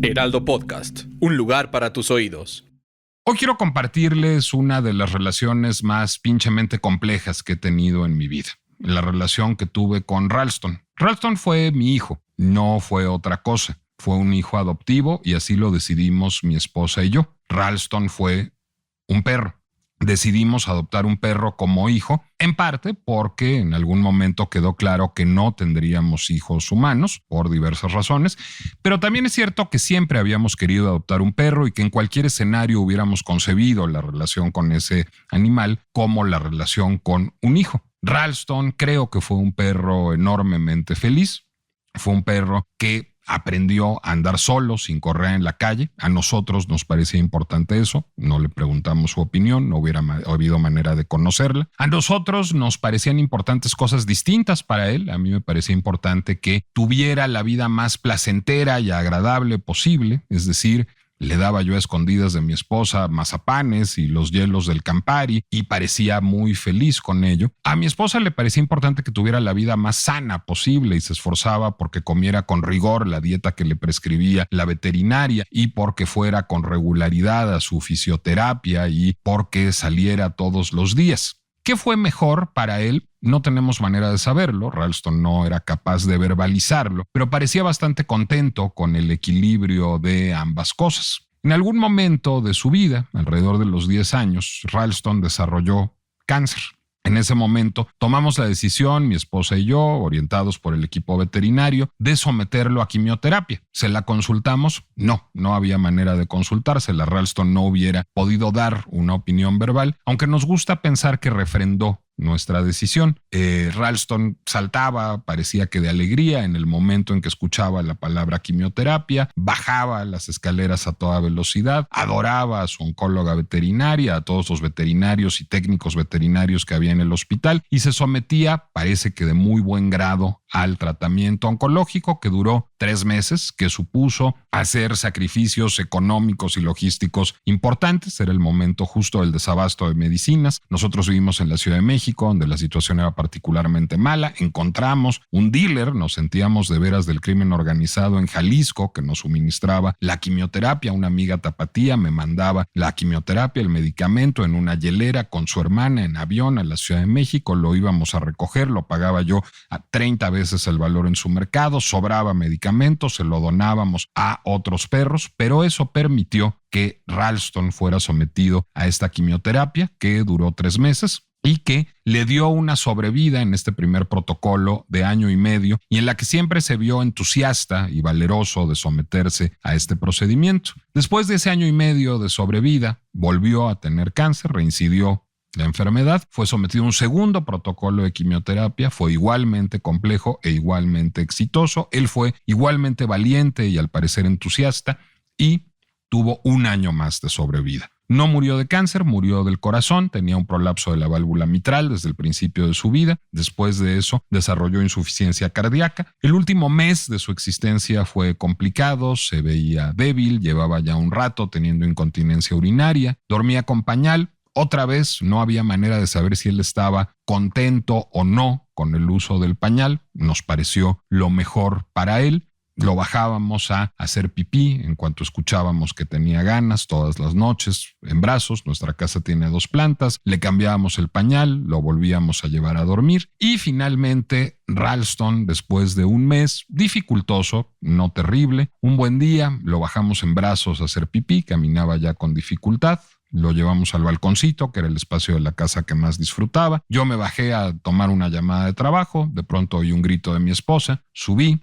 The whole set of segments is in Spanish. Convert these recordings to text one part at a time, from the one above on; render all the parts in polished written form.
Heraldo Podcast, un lugar para tus oídos. Hoy quiero compartirles una de las relaciones más pinchemente complejas que he tenido en mi vida. La relación que tuve con Ralston. Ralston fue mi hijo, no fue otra cosa. Fue un hijo adoptivo y así lo decidimos mi esposa y yo. Ralston fue un perro. Decidimos adoptar un perro como hijo, en parte porque en algún momento quedó claro que no tendríamos hijos humanos, por diversas razones, pero también es cierto que siempre habíamos querido adoptar un perro y que en cualquier escenario hubiéramos concebido la relación con ese animal como la relación con un hijo. Ralston creo que fue un perro enormemente feliz, fue un perro que aprendió a andar solo, sin correa en la calle. A nosotros nos parecía importante eso. No le preguntamos su opinión, no hubiera habido manera de conocerla. A nosotros nos parecían importantes cosas distintas para él. A mí me parecía importante que tuviera la vida más placentera y agradable posible. Es decir, le daba yo a escondidas de mi esposa mazapanes y los hielos del Campari y parecía muy feliz con ello. A mi esposa le parecía importante que tuviera la vida más sana posible y se esforzaba porque comiera con rigor la dieta que le prescribía la veterinaria y porque fuera con regularidad a su fisioterapia y porque saliera todos los días. ¿Qué fue mejor para él? No tenemos manera de saberlo, Ralston no era capaz de verbalizarlo, pero parecía bastante contento con el equilibrio de ambas cosas. En algún momento de su vida, alrededor de los 10 años, Ralston desarrolló cáncer. En ese momento tomamos la decisión, mi esposa y yo, orientados por el equipo veterinario, de someterlo a quimioterapia. ¿Se la consultamos? No había manera de consultársela. Ralston no hubiera podido dar una opinión verbal, aunque nos gusta pensar que refrendó nuestra decisión. Ralston saltaba, parecía que de alegría en el momento en que escuchaba la palabra quimioterapia, bajaba las escaleras a toda velocidad, adoraba a su oncóloga veterinaria, a todos los veterinarios y técnicos veterinarios que había en el hospital y se sometía, parece que de muy buen grado, al tratamiento oncológico que duró 3 meses, que supuso hacer sacrificios económicos y logísticos importantes. Era el momento justo del desabasto de medicinas. Nosotros vivimos en la Ciudad de México, donde la situación era particularmente mala. Encontramos un dealer, nos sentíamos de veras del crimen organizado en Jalisco, que nos suministraba la quimioterapia. Una amiga tapatía me mandaba la quimioterapia, el medicamento en una hielera con su hermana en avión a la Ciudad de México. Lo íbamos a recoger, lo pagaba yo a 30 veces el valor en su mercado, sobraba medicamentos, se lo donábamos a otros perros, pero eso permitió que Ralston fuera sometido a esta quimioterapia que duró 3 meses y que le dio una sobrevida en este primer protocolo de 1 año y medio y en la que siempre se vio entusiasta y valeroso de someterse a este procedimiento. Después de ese 1 año y medio de sobrevida, volvió a tener cáncer, reincidió la enfermedad, fue sometido a un segundo protocolo de quimioterapia, fue igualmente complejo e igualmente exitoso. Él fue igualmente valiente y al parecer entusiasta y tuvo 1 año más de sobrevida. No murió de cáncer, murió del corazón, tenía un prolapso de la válvula mitral desde el principio de su vida. Después de eso desarrolló insuficiencia cardíaca. El último mes de su existencia fue complicado, se veía débil, llevaba ya un rato teniendo incontinencia urinaria, dormía con pañal. Otra vez no había manera de saber si él estaba contento o no con el uso del pañal. Nos pareció lo mejor para él. Lo bajábamos a hacer pipí en cuanto escuchábamos que tenía ganas todas las noches en brazos. Nuestra casa tiene 2 plantas. Le cambiábamos el pañal, lo volvíamos a llevar a dormir. Y finalmente Ralston, después de 1 mes, dificultoso, no terrible, un buen día lo bajamos en brazos a hacer pipí, caminaba ya con dificultad. Lo llevamos al balconcito, que era el espacio de la casa que más disfrutaba. Yo me bajé a tomar una llamada de trabajo. De pronto oí un grito de mi esposa. Subí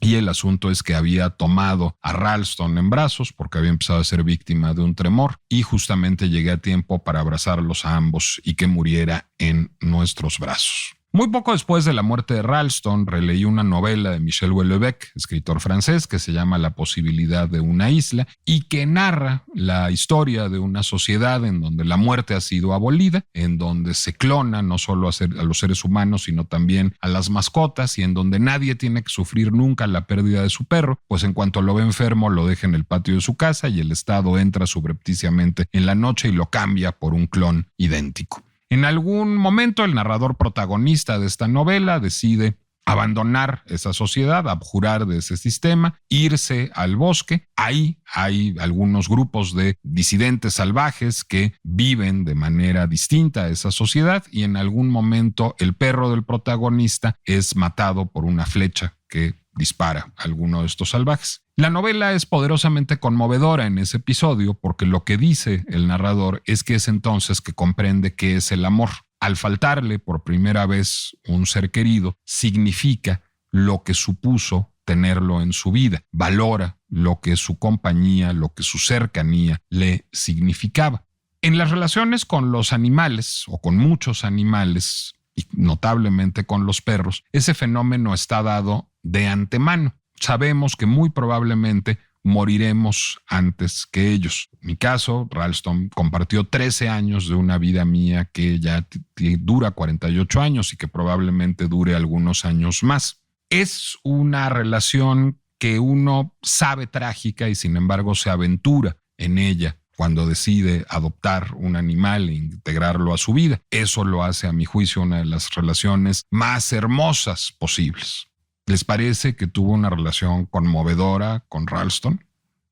y el asunto es que había tomado a Ralston en brazos porque había empezado a ser víctima de un tremor y justamente llegué a tiempo para abrazarlos a ambos y que muriera en nuestros brazos. Muy poco después de la muerte de Ralston, releí una novela de Michel Houellebecq, escritor francés, que se llama La posibilidad de una isla y que narra la historia de una sociedad en donde la muerte ha sido abolida, en donde se clona no solo a los seres humanos, sino también a las mascotas y en donde nadie tiene que sufrir nunca la pérdida de su perro, pues en cuanto lo ve enfermo lo deja en el patio de su casa y el Estado entra subrepticiamente en la noche y lo cambia por un clon idéntico. En algún momento el narrador protagonista de esta novela decide abandonar esa sociedad, abjurar de ese sistema, irse al bosque. Ahí hay algunos grupos de disidentes salvajes que viven de manera distinta a esa sociedad y en algún momento el perro del protagonista es matado por una flecha que dispara a alguno de estos salvajes. La novela es poderosamente conmovedora en ese episodio porque lo que dice el narrador es que es entonces que comprende qué es el amor. Al faltarle por primera vez un ser querido, significa lo que supuso tenerlo en su vida. Valora lo que su compañía, lo que su cercanía le significaba. En las relaciones con los animales o con muchos animales, y notablemente con los perros, ese fenómeno está dado de antemano. Sabemos que muy probablemente moriremos antes que ellos. En mi caso, Ralston compartió 13 años de una vida mía que ya dura 48 años y que probablemente dure algunos años más. Es una relación que uno sabe trágica y sin embargo se aventura en ella cuando decide adoptar un animal e integrarlo a su vida. Eso lo hace, a mi juicio, una de las relaciones más hermosas posibles. ¿Les parece que tuvo una relación conmovedora con Ralston?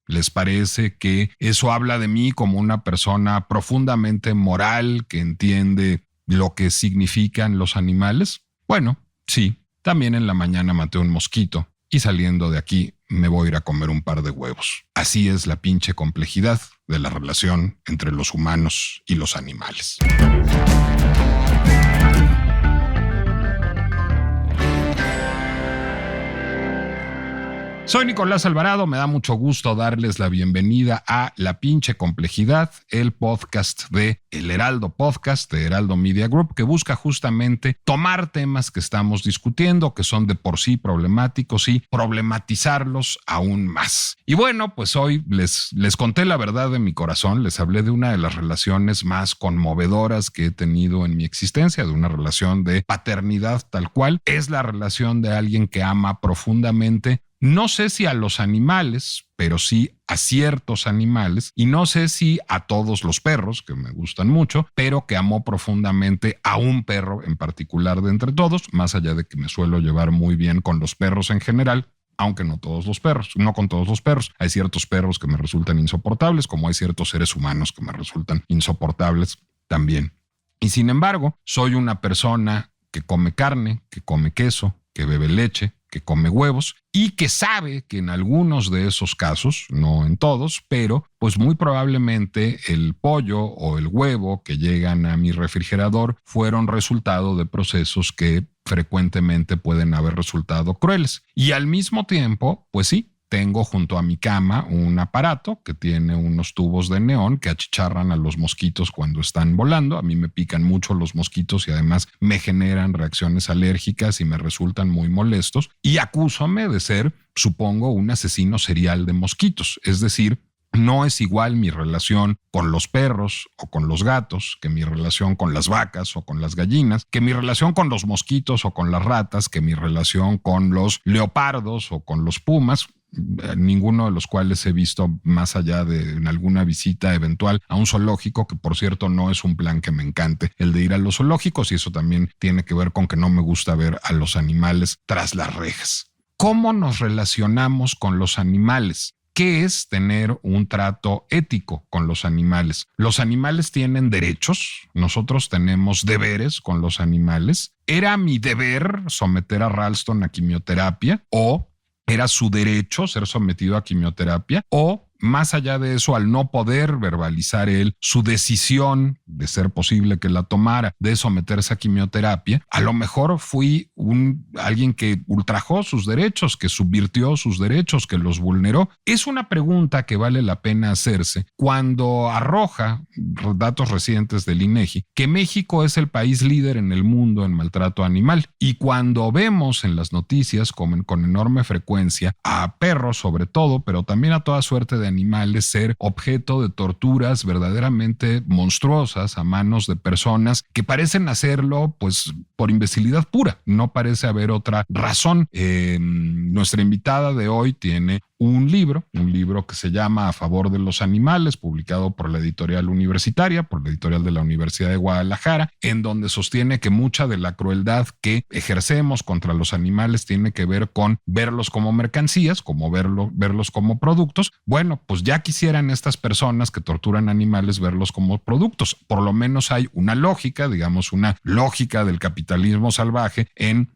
¿Les parece que eso habla de mí como una persona profundamente moral que entiende lo que significan los animales? Bueno, sí. También en la mañana maté un mosquito y saliendo de aquí me voy a ir a comer un par de huevos. Así es la pinche complejidad de la relación entre los humanos y los animales. Soy Nicolás Alvarado, me da mucho gusto darles la bienvenida a La Pinche Complejidad, el podcast de El Heraldo Podcast, de Heraldo Media Group, que busca justamente tomar temas que estamos discutiendo, que son de por sí problemáticos y problematizarlos aún más. Y bueno, pues hoy les conté la verdad de mi corazón, les hablé de una de las relaciones más conmovedoras que he tenido en mi existencia, de una relación de paternidad tal cual. Es la relación de alguien que ama profundamente. No sé si a los animales, pero sí a ciertos animales, y no sé si a todos los perros, que me gustan mucho, pero que amó profundamente a un perro en particular de entre todos, más allá de que me suelo llevar muy bien con los perros en general, aunque no todos los perros, no con todos los perros. Hay ciertos perros que me resultan insoportables, como hay ciertos seres humanos que me resultan insoportables también. Y sin embargo, soy una persona que come carne, que come queso, que bebe leche, que come huevos y que sabe que en algunos de esos casos, no en todos, pero pues muy probablemente el pollo o el huevo que llegan a mi refrigerador fueron resultado de procesos que frecuentemente pueden haber resultado crueles. Y al mismo tiempo, pues sí, tengo junto a mi cama un aparato que tiene unos tubos de neón que achicharran a los mosquitos cuando están volando. A mí me pican mucho los mosquitos y además me generan reacciones alérgicas y me resultan muy molestos. Y acúsame de ser, supongo, un asesino serial de mosquitos. Es decir, no es igual mi relación con los perros o con los gatos que mi relación con las vacas o con las gallinas, que mi relación con los mosquitos o con las ratas, que mi relación con los leopardos o con los pumas. Ninguno de los cuales he visto más allá de en alguna visita eventual a un zoológico, que por cierto no es un plan que me encante el de ir a los zoológicos, y eso también tiene que ver con que no me gusta ver a los animales tras las rejas. ¿Cómo nos relacionamos con los animales? ¿Qué es tener un trato ético con los animales? Los animales tienen derechos, nosotros tenemos deberes con los animales. ¿Era mi deber someter a Ralston a quimioterapia o era su derecho ser sometido a quimioterapia? O más allá de eso, al no poder verbalizar él su decisión, de ser posible que la tomara, de someterse a quimioterapia, a lo mejor fui alguien que ultrajó sus derechos, que subvirtió sus derechos, que los vulneró. Es una pregunta que vale la pena hacerse cuando arroja datos recientes del INEGI que México es el país líder en el mundo en maltrato animal, y cuando vemos en las noticias con enorme frecuencia a perros sobre todo, pero también a toda suerte de animales ser objeto de torturas verdaderamente monstruosas a manos de personas que parecen hacerlo pues por imbecilidad pura. No parece haber otra razón. Nuestra invitada de hoy tiene un libro que se llama A favor de los animales, publicado por la editorial universitaria, por la editorial de la Universidad de Guadalajara, en donde sostiene que mucha de la crueldad que ejercemos contra los animales tiene que ver con verlos como mercancías, como verlos como productos. Bueno, pues ya quisieran estas personas que torturan animales verlos como productos. Por lo menos hay una lógica, digamos, una lógica del capitalismo salvaje en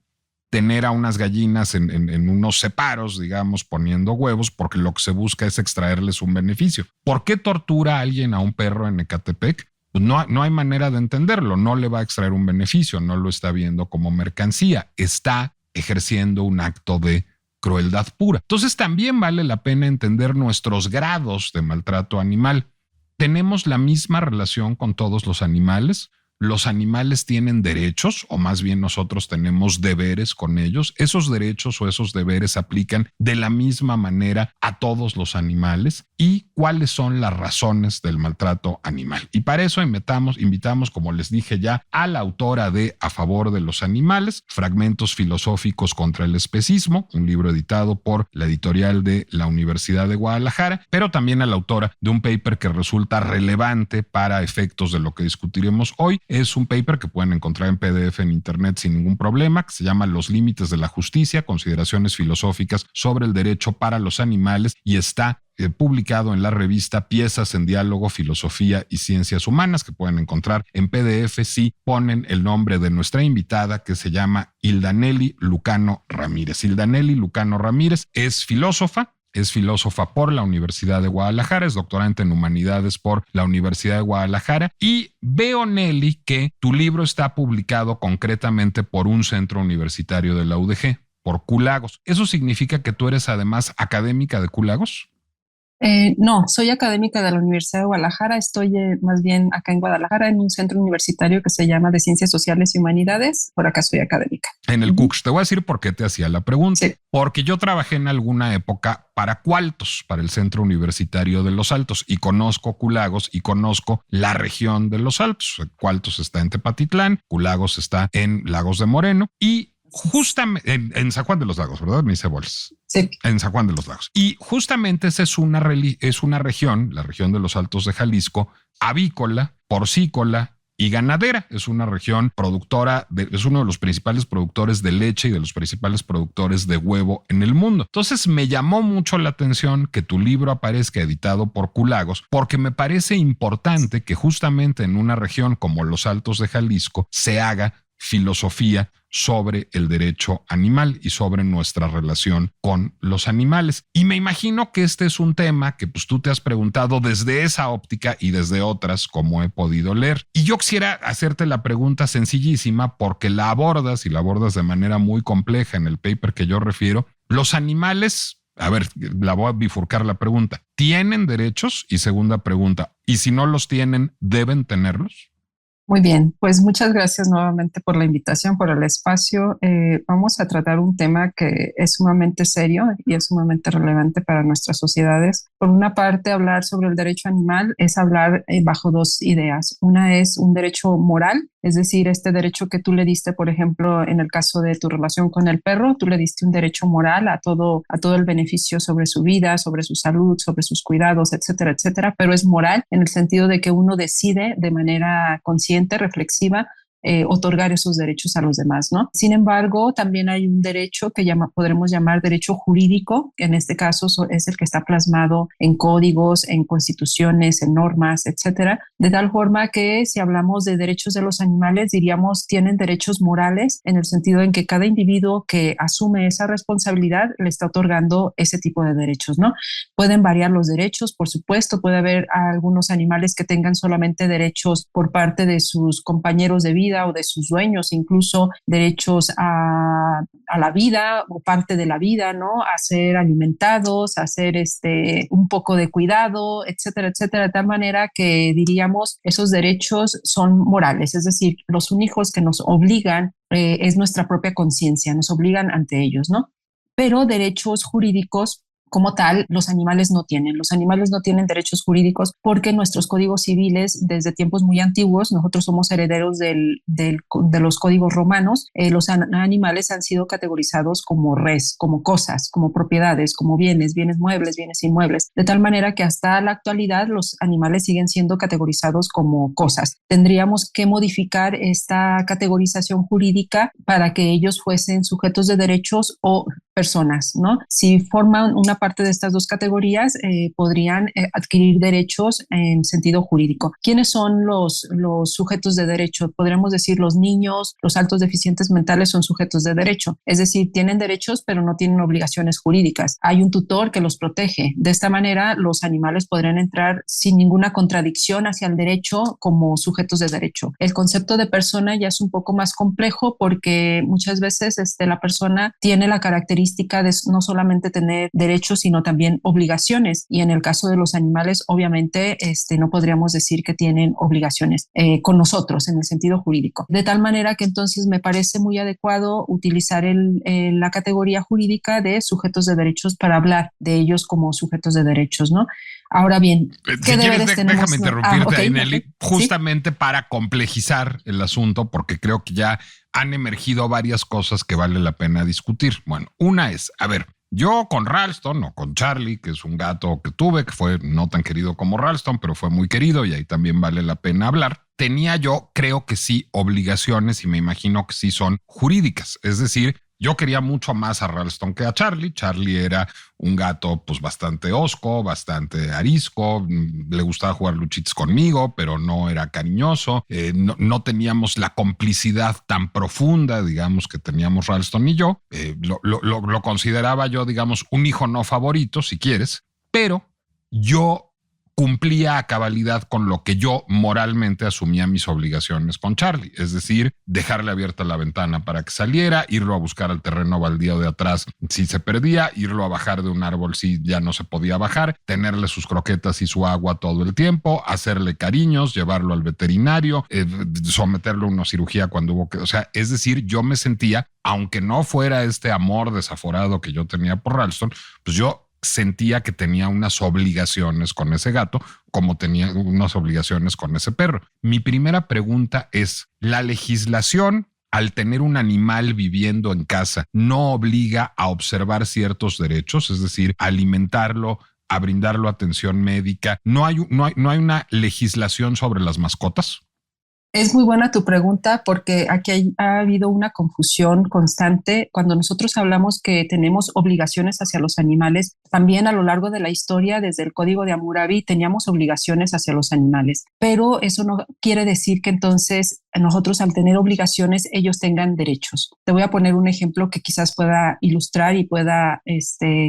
tener a unas gallinas en unos separos, digamos, poniendo huevos, porque lo que se busca es extraerles un beneficio. ¿Por qué tortura a alguien a un perro en Ecatepec? Pues no hay manera de entenderlo. No le va a extraer un beneficio, no lo está viendo como mercancía. Está ejerciendo un acto de crueldad pura. Entonces también vale la pena entender nuestros grados de maltrato animal. ¿Tenemos la misma relación con todos los animales? ¿Los animales tienen derechos o más bien nosotros tenemos deberes con ellos? ¿Esos derechos o esos deberes se aplican de la misma manera a todos los animales? ¿Y cuáles son las razones del maltrato animal? Y para eso invitamos, como les dije ya, a la autora de A favor de los animales, Fragmentos filosóficos contra el especismo, un libro editado por la editorial de la Universidad de Guadalajara, pero también a la autora de un paper que resulta relevante para efectos de lo que discutiremos hoy. Es un paper que pueden encontrar en PDF en internet sin ningún problema, que se llama Los límites de la justicia, consideraciones filosóficas sobre el derecho para los animales, y está publicado en la revista Piezas en Diálogo, Filosofía y Ciencias Humanas, que pueden encontrar en PDF si ponen el nombre de nuestra invitada, que se llama Hildanely Lucano Ramírez. Hildanely Lucano Ramírez es filósofa por la Universidad de Guadalajara, es doctorante en Humanidades por la Universidad de Guadalajara, y veo, Nelly, que tu libro está publicado concretamente por un centro universitario de la UDG, por Q-Lagos. ¿Eso significa que tú eres además académica de Q-Lagos? No, soy académica de la Universidad de Guadalajara. Estoy más bien acá en Guadalajara en un centro universitario que se llama de Ciencias Sociales y Humanidades. Por acá soy académica. En el CUCS. Te voy a decir por qué te hacía la pregunta. Sí. Porque yo trabajé en alguna época para Cualtos, para el Centro Universitario de Los Altos, y conozco Q-Lagos y conozco la región de Los Altos. Cualtos está en Tepatitlán, Q-Lagos está en Lagos de Moreno y justamente en San Juan de los Lagos, ¿verdad? Me hice bolas. Sí. En San Juan de los Lagos. Y justamente esa es una región, la región de los Altos de Jalisco, avícola, porcícola y ganadera. Es una región productora, es uno de los principales productores de leche y de los principales productores de huevo en el mundo. Entonces me llamó mucho la atención que tu libro aparezca editado por Q-Lagos, porque me parece importante que justamente en una región como los Altos de Jalisco se haga filosofía sobre el derecho animal y sobre nuestra relación con los animales. Y me imagino que este es un tema que pues tú te has preguntado desde esa óptica y desde otras, como he podido leer. Y yo quisiera hacerte la pregunta sencillísima porque la abordas de manera muy compleja en el paper que yo refiero. Los animales, a ver, la voy a bifurcar la pregunta, ¿tienen derechos? Y segunda pregunta, ¿y si no los tienen, deben tenerlos? Muy bien, pues muchas gracias nuevamente por la invitación, por el espacio. Vamos a tratar un tema que es sumamente serio y es sumamente relevante para nuestras sociedades. Por una parte, hablar sobre el derecho animal es hablar bajo dos ideas. Una es un derecho moral, es decir, este derecho que tú le diste, por ejemplo, en el caso de tu relación con el perro, tú le diste un derecho moral a todo el beneficio sobre su vida, sobre su salud, sobre sus cuidados, etcétera, etcétera, pero es moral en el sentido de que uno decide de manera consciente, reflexiva, otorgar esos derechos a los demás, ¿no? Sin embargo, también hay un derecho que podremos llamar derecho jurídico, que en este caso es el que está plasmado en códigos, en constituciones, en normas, etcétera, de tal forma que si hablamos de derechos de los animales, diríamos tienen derechos morales en el sentido en que cada individuo que asume esa responsabilidad le está otorgando ese tipo de derechos, ¿no? Pueden variar los derechos, por supuesto, puede haber algunos animales que tengan solamente derechos por parte de sus compañeros de vida o de sus dueños, incluso derechos a la vida o parte de la vida, ¿no? A ser alimentados, a hacer un poco de cuidado, etcétera, etcétera, de tal manera que diríamos esos derechos son morales, es decir, los únicos que nos obligan es nuestra propia conciencia, nos obligan ante ellos, ¿no? Pero derechos jurídicos como tal, los animales no tienen. Los animales no tienen derechos jurídicos porque nuestros códigos civiles, desde tiempos muy antiguos, nosotros somos herederos de los códigos romanos, los animales han sido categorizados como res, como cosas, como propiedades, como bienes muebles, bienes inmuebles, de tal manera que hasta la actualidad los animales siguen siendo categorizados como cosas. Tendríamos que modificar esta categorización jurídica para que ellos fuesen sujetos de derechos o personas, ¿no? Si forman una parte de estas dos categorías, podrían adquirir derechos en sentido jurídico. ¿Quiénes son los sujetos de derecho? Podríamos decir los niños, los altos deficientes mentales son sujetos de derecho, es decir, tienen derechos pero no tienen obligaciones jurídicas. Hay un tutor que los protege. De esta manera, los animales podrían entrar sin ninguna contradicción hacia el derecho como sujetos de derecho. El concepto de persona ya es un poco más complejo porque muchas veces la persona tiene la característica de no solamente tener derechos, sino también obligaciones. Y en el caso de los animales, obviamente, no podríamos decir que tienen obligaciones con nosotros en el sentido jurídico. De tal manera que entonces me parece muy adecuado utilizar la categoría jurídica de sujetos de derechos para hablar de ellos como sujetos de derechos, ¿no? Ahora bien, ¿qué si deberes quieres, tenemos? déjame interrumpirte okay, ahí, Nelly, okay. justamente ¿sí? Para complejizar el asunto, porque creo que ya han emergido varias cosas que vale la pena discutir. Bueno, una es, a ver, yo con Ralston o con Charlie, que es un gato que tuve, que fue no tan querido como Ralston, pero fue muy querido y ahí también vale la pena hablar. Tenía yo, creo que sí, obligaciones y me imagino que sí son jurídicas. Es decir, yo quería mucho más a Ralston que a Charlie. Charlie era un gato pues bastante hosco, bastante arisco, le gustaba jugar luchitas conmigo, pero no era cariñoso. No teníamos la complicidad tan profunda, digamos, que teníamos Ralston y yo. Lo consideraba yo, digamos, un hijo no favorito, si quieres, pero yo cumplía a cabalidad con lo que yo moralmente asumía mis obligaciones con Charlie, es decir, dejarle abierta la ventana para que saliera, irlo a buscar al terreno baldío de atrás si se perdía, irlo a bajar de un árbol si ya no se podía bajar, tenerle sus croquetas y su agua todo el tiempo, hacerle cariños, llevarlo al veterinario, someterlo a una cirugía cuando hubo que, o sea, es decir, yo me sentía, aunque no fuera este amor desaforado que yo tenía por Ralston, pues yo sentía que tenía unas obligaciones con ese gato, como tenía unas obligaciones con ese perro. Mi primera pregunta es, ¿la legislación al tener un animal viviendo en casa no obliga a observar ciertos derechos? Es decir, a alimentarlo, a brindarlo atención médica. ¿No hay una legislación sobre las mascotas? Es muy buena tu pregunta porque aquí ha habido una confusión constante. Cuando nosotros hablamos que tenemos obligaciones hacia los animales, también a lo largo de la historia, desde el Código de Hammurabi, teníamos obligaciones hacia los animales. Pero eso no quiere decir que entonces nosotros al tener obligaciones ellos tengan derechos. Te voy a poner un ejemplo que quizás pueda ilustrar y pueda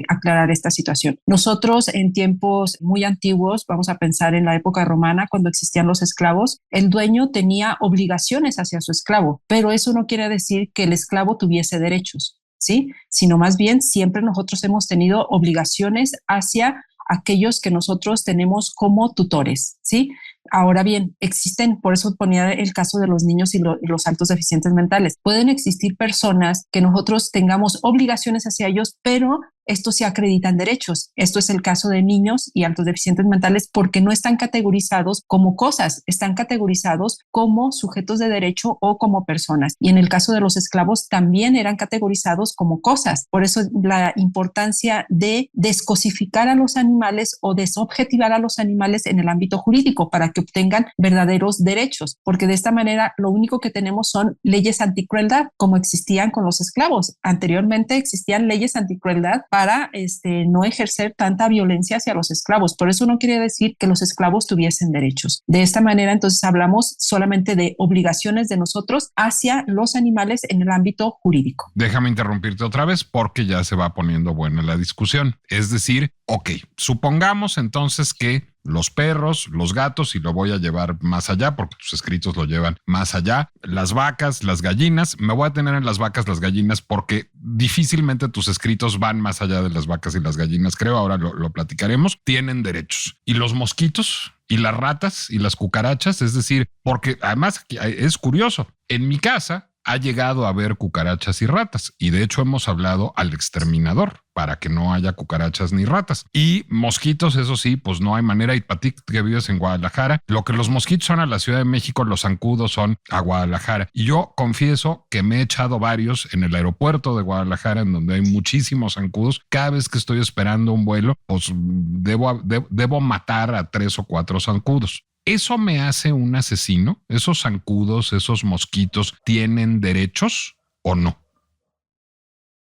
aclarar esta situación. Nosotros en tiempos muy antiguos, vamos a pensar en la época romana, cuando existían los esclavos, el dueño tenía obligaciones hacia su esclavo, pero eso no quiere decir que el esclavo tuviese derechos, ¿sí? Sino más bien siempre nosotros hemos tenido obligaciones hacia aquellos que nosotros tenemos como tutores, ¿sí? Ahora bien, existen, por eso ponía el caso de los niños y los altos deficientes mentales. Pueden existir personas que nosotros tengamos obligaciones hacia ellos, pero estos se acreditan derechos. Esto es el caso de niños y altos deficientes mentales porque no están categorizados como cosas, están categorizados como sujetos de derecho o como personas. Y en el caso de los esclavos también eran categorizados como cosas. Por eso la importancia de descosificar a los animales o desobjetivar a los animales en el ámbito jurídico para que obtengan verdaderos derechos, porque de esta manera lo único que tenemos son leyes anticrueldad, como existían con los esclavos. Anteriormente existían leyes anticrueldad para no ejercer tanta violencia hacia los esclavos. Por eso no quiere decir que los esclavos tuviesen derechos. De esta manera, entonces, hablamos solamente de obligaciones de nosotros hacia los animales en el ámbito jurídico. Déjame interrumpirte otra vez porque ya se va poniendo buena la discusión. Es decir, ok, supongamos entonces que los perros, los gatos, y lo voy a llevar más allá porque tus escritos lo llevan más allá, las vacas, las gallinas, me voy a tener en las vacas, las gallinas, porque difícilmente tus escritos van más allá de las vacas y las gallinas, creo, ahora lo platicaremos, tienen derechos. Y los mosquitos y las ratas y las cucarachas, es decir, porque además es curioso, en mi casa ha llegado a haber cucarachas y ratas. Y de hecho hemos hablado al exterminador para que no haya cucarachas ni ratas. Y mosquitos, eso sí, pues no hay manera. Y para ti que vives en Guadalajara, lo que los mosquitos son a la Ciudad de México, los zancudos son a Guadalajara. Y yo confieso que me he echado varios en el aeropuerto de Guadalajara, en donde hay muchísimos zancudos. Cada vez que estoy esperando un vuelo, pues debo matar a 3 o 4 zancudos. ¿Eso me hace un asesino? ¿Esos zancudos, esos mosquitos, tienen derechos o no?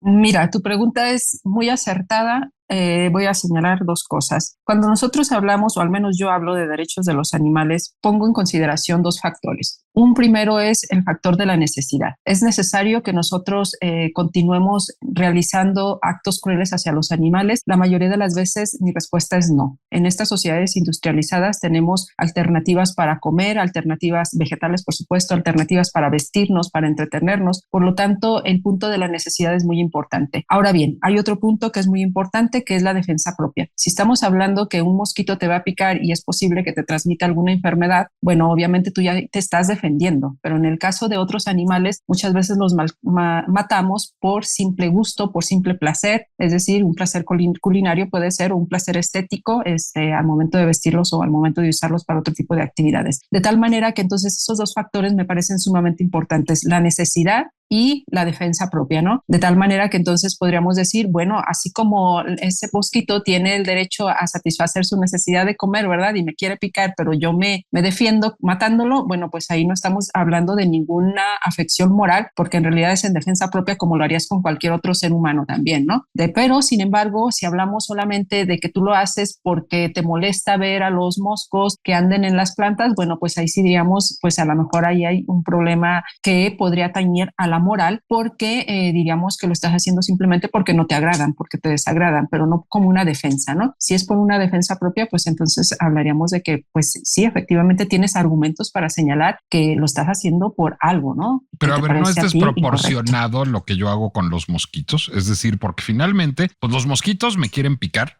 Mira, tu pregunta es muy acertada. Voy a señalar dos cosas. Cuando nosotros hablamos, o al menos yo hablo de derechos de los animales, pongo en consideración dos factores. Un primero es el factor de la necesidad. Es necesario que nosotros continuemos realizando actos crueles hacia los animales. La mayoría de las veces mi respuesta es no. En estas sociedades industrializadas tenemos alternativas para comer, alternativas vegetales, por supuesto, alternativas para vestirnos, para entretenernos. Por lo tanto, el punto de la necesidad es muy importante. Ahora bien, hay otro punto que es muy importante, que es la defensa propia. Si estamos hablando que un mosquito te va a picar y es posible que te transmita alguna enfermedad, bueno, obviamente tú ya te estás defendiendo, pero en el caso de otros animales, muchas veces los matamos por simple gusto, por simple placer, es decir, un placer culinario puede ser un placer estético al momento de vestirlos o al momento de usarlos para otro tipo de actividades. De tal manera que entonces esos dos factores me parecen sumamente importantes, la necesidad y la defensa propia, ¿no? De tal manera que entonces podríamos decir, bueno, así como ese mosquito tiene el derecho a satisfacer su necesidad de comer, ¿verdad? Y me quiere picar, pero yo me defiendo matándolo, bueno, pues ahí no estamos hablando de ninguna afección moral, porque en realidad es en defensa propia como lo harías con cualquier otro ser humano también, ¿no? Pero, sin embargo, si hablamos solamente de que tú lo haces porque te molesta ver a los moscos que anden en las plantas, bueno, pues ahí sí diríamos, pues a lo mejor ahí hay un problema que podría tañer a la moral, porque diríamos que lo estás haciendo simplemente porque no te agradan, porque te desagradan, pero no como una defensa, ¿no? Si es por una defensa propia, pues entonces hablaríamos de que, pues sí, efectivamente tienes argumentos para señalar que lo estás haciendo por algo, ¿no? Pero a ver, ¿no es desproporcionado lo que yo hago con los mosquitos? Es decir, porque finalmente, pues los mosquitos me quieren picar.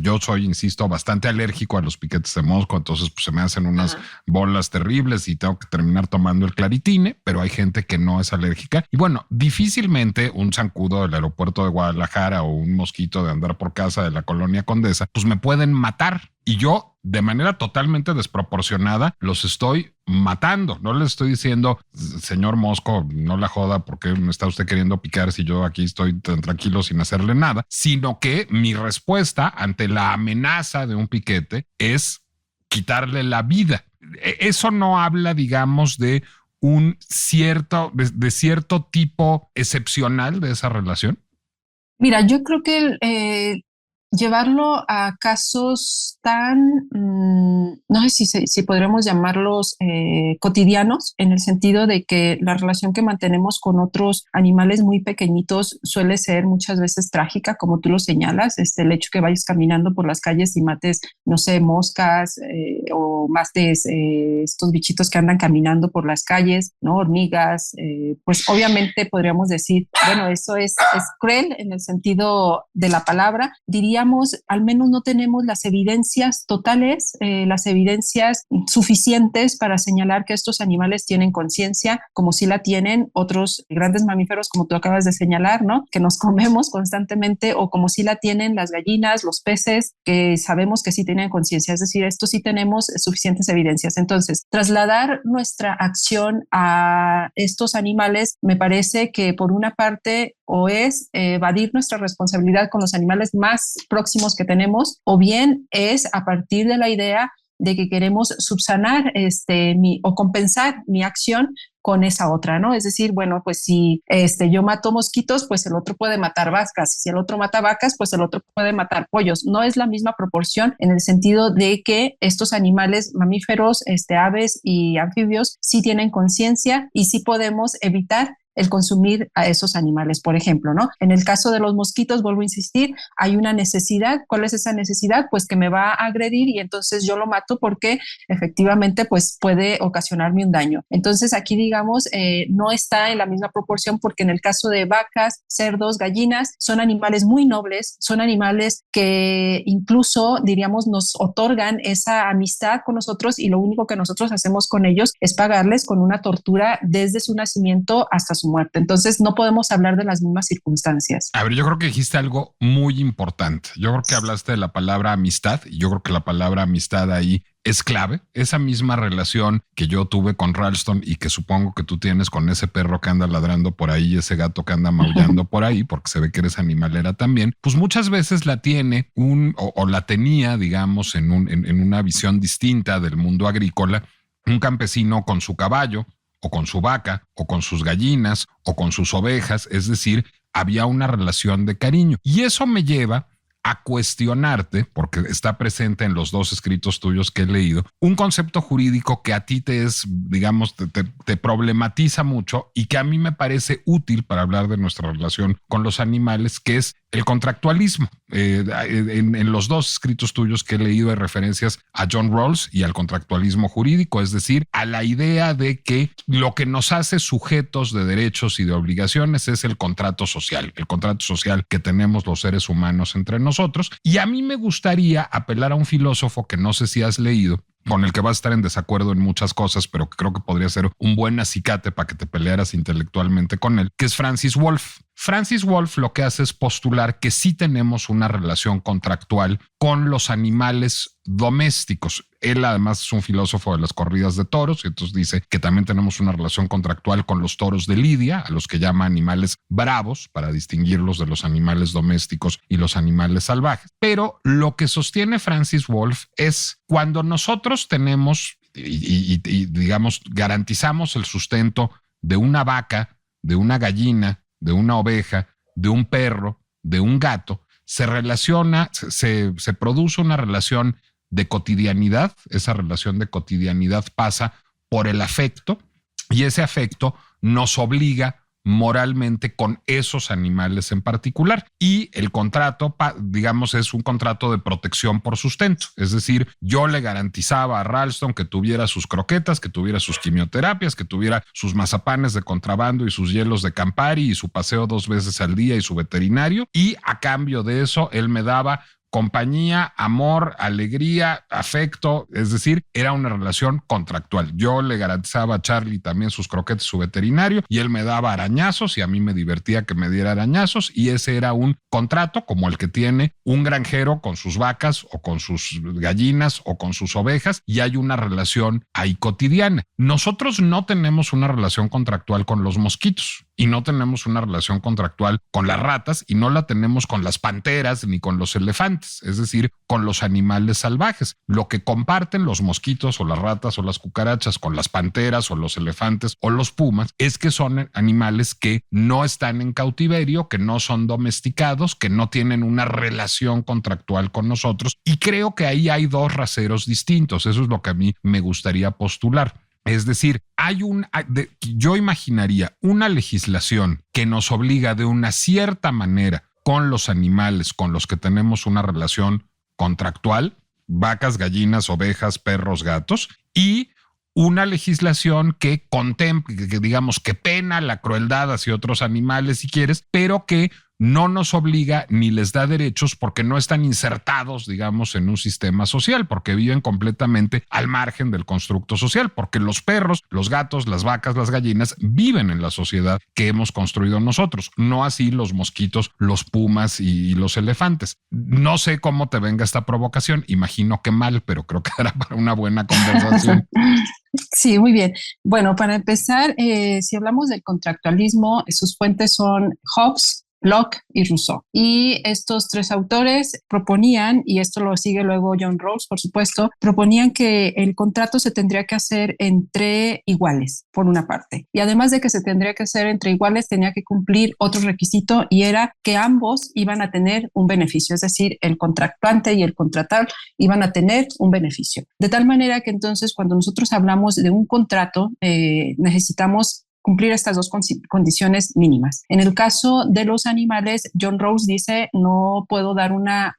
Yo soy, insisto, bastante alérgico a los piquetes de mosco, entonces pues, se me hacen unas bolas terribles y tengo que terminar tomando el Claritine, pero hay gente que no es alérgica. Y bueno, difícilmente un zancudo del aeropuerto de Guadalajara o un mosquito de andar por casa de la colonia Condesa, pues me pueden matar. Y yo, de manera totalmente desproporcionada, los estoy matando. No les estoy diciendo, señor mosco, no la joda porque me está usted queriendo picar si yo aquí estoy tan tranquilo sin hacerle nada, sino que mi respuesta ante la amenaza de un piquete es quitarle la vida. Eso no habla, digamos, de un cierto tipo excepcional de esa relación. Mira, yo creo que llevarlo a casos tan, no sé si podremos llamarlos cotidianos, en el sentido de que la relación que mantenemos con otros animales muy pequeñitos suele ser muchas veces trágica, como tú lo señalas, el hecho que vayas caminando por las calles y mates, no sé, moscas o mates estos bichitos que andan caminando por las calles, ¿no? Hormigas, pues obviamente podríamos decir, bueno, eso es cruel en el sentido de la palabra, diríamos, al menos no tenemos las evidencias totales, las evidencias suficientes para señalar que estos animales tienen conciencia, como sí la tienen otros grandes mamíferos, como tú acabas de señalar, ¿no? Que nos comemos constantemente, o como sí la tienen las gallinas, los peces, que sabemos que sí tienen conciencia. Es decir, esto sí tenemos suficientes evidencias. Entonces, trasladar nuestra acción a estos animales me parece que por una parte o es evadir nuestra responsabilidad con los animales más próximos que tenemos, o bien es a partir de la idea de que queremos subsanar o compensar mi acción con esa otra, ¿no? Es decir, bueno, pues si yo mato mosquitos, pues el otro puede matar vacas. Si el otro mata vacas, pues el otro puede matar pollos. No es la misma proporción en el sentido de que estos animales mamíferos, aves y anfibios sí tienen conciencia y sí podemos evitar el consumir a esos animales, por ejemplo, ¿no? En el caso de los mosquitos, vuelvo a insistir, hay una necesidad. ¿Cuál es esa necesidad? Pues que me va a agredir y entonces yo lo mato porque efectivamente pues puede ocasionarme un daño. Entonces aquí, digamos, no está en la misma proporción, porque en el caso de vacas, cerdos, gallinas, son animales muy nobles, son animales que incluso, diríamos, nos otorgan esa amistad con nosotros, y lo único que nosotros hacemos con ellos es pagarles con una tortura desde su nacimiento hasta su muerte. Entonces no podemos hablar de las mismas circunstancias. A ver, yo creo que dijiste algo muy importante. Yo creo que hablaste de la palabra amistad, y yo creo que la palabra amistad ahí es clave. Esa misma relación que yo tuve con Ralston y que supongo que tú tienes con ese perro que anda ladrando por ahí, ese gato que anda maullando por ahí, porque se ve que eres animalera también, pues muchas veces la tiene o la tenía, digamos, en una visión distinta del mundo agrícola, un campesino con su caballo, o con su vaca, o con sus gallinas, o con sus ovejas. Es decir, había una relación de cariño. Y eso me lleva a cuestionarte, porque está presente en los dos escritos tuyos que he leído, un concepto jurídico que a ti te es, digamos, te problematiza mucho y que a mí me parece útil para hablar de nuestra relación con los animales, que es el contractualismo. En los dos escritos tuyos que he leído hay referencias a John Rawls y al contractualismo jurídico, es decir, a la idea de que lo que nos hace sujetos de derechos y de obligaciones es el contrato social que tenemos los seres humanos entre nosotros. Y a mí me gustaría apelar a un filósofo que no sé si has leído, con el que vas a estar en desacuerdo en muchas cosas, pero que creo que podría ser un buen acicate para que te pelearas intelectualmente con él, que es Francis Wolff. Francis Wolff lo que hace es postular que sí tenemos una relación contractual con los animales domésticos. Él además es un filósofo de las corridas de toros, y entonces dice que también tenemos una relación contractual con los toros de lidia, a los que llama animales bravos, para distinguirlos de los animales domésticos y los animales salvajes. Pero lo que sostiene Francis Wolff es cuando nosotros tenemos y digamos, garantizamos el sustento de una vaca, de una gallina, de una oveja, de un perro, de un gato, se produce una relación de cotidianidad. Esa relación de cotidianidad pasa por el afecto, y ese afecto nos obliga moralmente con esos animales en particular. Y el contrato, digamos, es un contrato de protección por sustento. Es decir, yo le garantizaba a Ralston que tuviera sus croquetas, que tuviera sus quimioterapias, que tuviera sus mazapanes de contrabando y sus hielos de Campari y su paseo 2 veces al día y su veterinario. Y a cambio de eso, él me daba compañía, amor, alegría, afecto, es decir, era una relación contractual. Yo le garantizaba a Charlie también sus croquetes, su veterinario, y él me daba arañazos y a mí me divertía que me diera arañazos, y ese era un contrato como el que tiene un granjero con sus vacas o con sus gallinas o con sus ovejas, y hay una relación ahí cotidiana. Nosotros no tenemos una relación contractual con los mosquitos, y no tenemos una relación contractual con las ratas, y no la tenemos con las panteras ni con los elefantes, es decir, con los animales salvajes. Lo que comparten los mosquitos o las ratas o las cucarachas con las panteras o los elefantes o los pumas es que son animales que no están en cautiverio, que no son domesticados, que no tienen una relación contractual con nosotros, y creo que ahí hay dos raseros distintos. Eso es lo que a mí me gustaría postular. Es decir, yo imaginaría una legislación que nos obliga de una cierta manera con los animales con los que tenemos una relación contractual, vacas, gallinas, ovejas, perros, gatos, y una legislación que contemple, que digamos que pena la crueldad hacia otros animales si quieres, pero que no nos obliga ni les da derechos porque no están insertados, digamos, en un sistema social, porque viven completamente al margen del constructo social, porque los perros, los gatos, las vacas, las gallinas viven en la sociedad que hemos construido nosotros, no así los mosquitos, los pumas y los elefantes. No sé cómo te venga esta provocación, imagino que mal, pero creo que dará para una buena conversación. Sí, muy bien. Bueno, para empezar, si hablamos del contractualismo, sus fuentes son Hobbes, Locke y Rousseau. Y estos 3 autores proponían, y esto lo sigue luego John Rawls, por supuesto, proponían que el contrato se tendría que hacer entre iguales, por una parte. Y además de que se tendría que hacer entre iguales, tenía que cumplir otro requisito, y era que ambos iban a tener un beneficio, es decir, el contractante y el contratado iban a tener un beneficio. De tal manera que entonces, cuando nosotros hablamos de un contrato, necesitamos cumplir estas dos condiciones mínimas. En el caso de los animales, John Rawls dice, no puedo dar una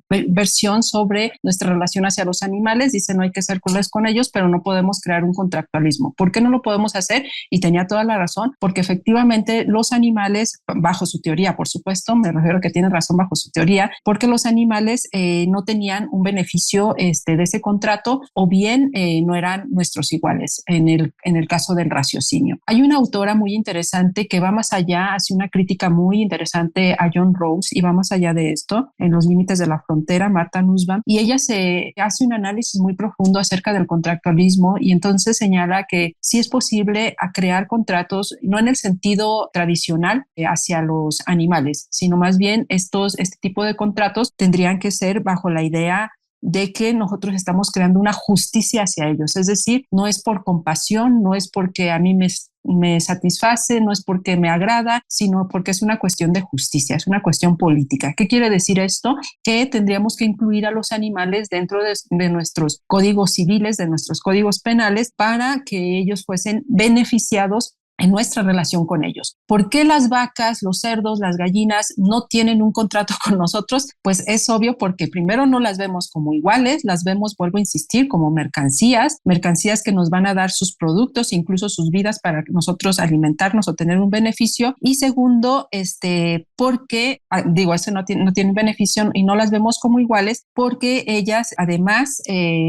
versión sobre nuestra relación hacia los animales, dice no hay que ser crueles con ellos, pero no podemos crear un contractualismo. ¿Por qué no lo podemos hacer? Y tenía toda la razón, porque efectivamente los animales, bajo su teoría, por supuesto, me refiero a que tienen razón bajo su teoría, porque los animales no tenían un beneficio de ese contrato o bien no eran nuestros iguales en el caso del raciocinio. Hay una autora muy interesante que va más allá, hace una crítica muy interesante a John Rawls y va más allá de esto, en Los límites de la frontera, Martha Nussbaum, y ella se hace un análisis muy profundo acerca del contractualismo y entonces señala que sí es posible a crear contratos, no en el sentido tradicional hacia los animales, sino más bien este tipo de contratos tendrían que ser bajo la idea de que nosotros estamos creando una justicia hacia ellos. Es decir, no es por compasión, no es porque a mí me satisface, no es porque me agrada, sino porque es una cuestión de justicia, es una cuestión política. ¿Qué quiere decir esto? Que tendríamos que incluir a los animales dentro de nuestros códigos civiles, de nuestros códigos penales, para que ellos fuesen beneficiados en nuestra relación con ellos. ¿Por qué las vacas, los cerdos, las gallinas no tienen un contrato con nosotros? Pues es obvio porque primero no las vemos como iguales, las vemos, vuelvo a insistir, como mercancías que nos van a dar sus productos, incluso sus vidas para nosotros alimentarnos o tener un beneficio. Y segundo, porque, eso no tiene beneficio y no las vemos como iguales porque ellas además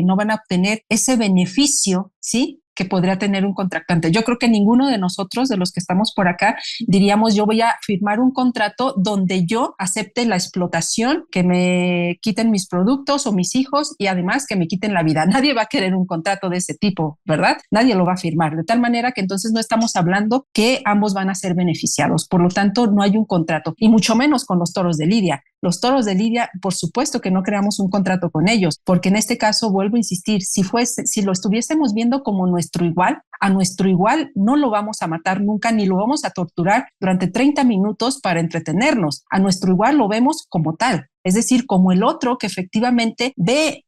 no van a obtener ese beneficio, ¿sí?, que podría tener un contratante. Yo creo que ninguno de nosotros, de los que estamos por acá, diríamos yo voy a firmar un contrato donde yo acepte la explotación, que me quiten mis productos o mis hijos y además que me quiten la vida. Nadie va a querer un contrato de ese tipo, ¿verdad? Nadie lo va a firmar, de tal manera que entonces no estamos hablando que ambos van a ser beneficiados. Por lo tanto, no hay un contrato, y mucho menos con los toros de Lidia. Los toros de Lidia, por supuesto que no creamos un contrato con ellos, porque en este caso, vuelvo a insistir, si lo estuviésemos viendo como nuestro igual, a nuestro igual no lo vamos a matar nunca ni lo vamos a torturar durante 30 minutos para entretenernos. A nuestro igual lo vemos como tal, es decir, como el otro que efectivamente ve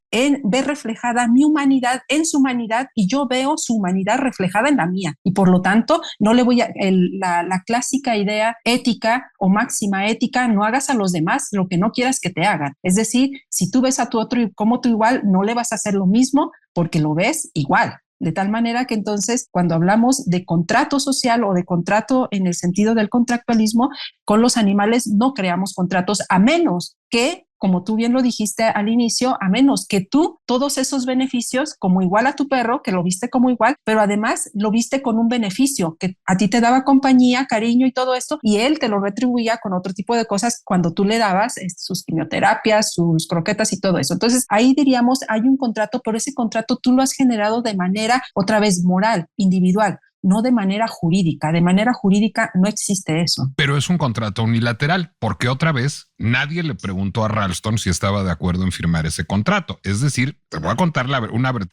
reflejada mi humanidad en su humanidad y yo veo su humanidad reflejada en la mía. Y por lo tanto, no le voy a la clásica idea ética o máxima ética, no hagas a los demás lo que no quieras que te hagan. Es decir, si tú ves a tu otro como tu igual, no le vas a hacer lo mismo porque lo ves igual. De tal manera que entonces cuando hablamos de contrato social o de contrato en el sentido del contractualismo, con los animales no creamos contratos a menos que, como tú bien lo dijiste al inicio, a menos que tú todos esos beneficios como igual a tu perro, que lo viste como igual, pero además lo viste con un beneficio, que a ti te daba compañía, cariño y todo esto, y él te lo retribuía con otro tipo de cosas cuando tú le dabas sus quimioterapias, sus croquetas y todo eso. Entonces ahí diríamos, hay un contrato, pero ese contrato tú lo has generado de manera, otra vez, moral, individual, no de manera jurídica. De manera jurídica no existe eso. Pero es un contrato unilateral, porque otra vez nadie le preguntó a Ralston si estaba de acuerdo en firmar ese contrato. Es decir, te voy a contar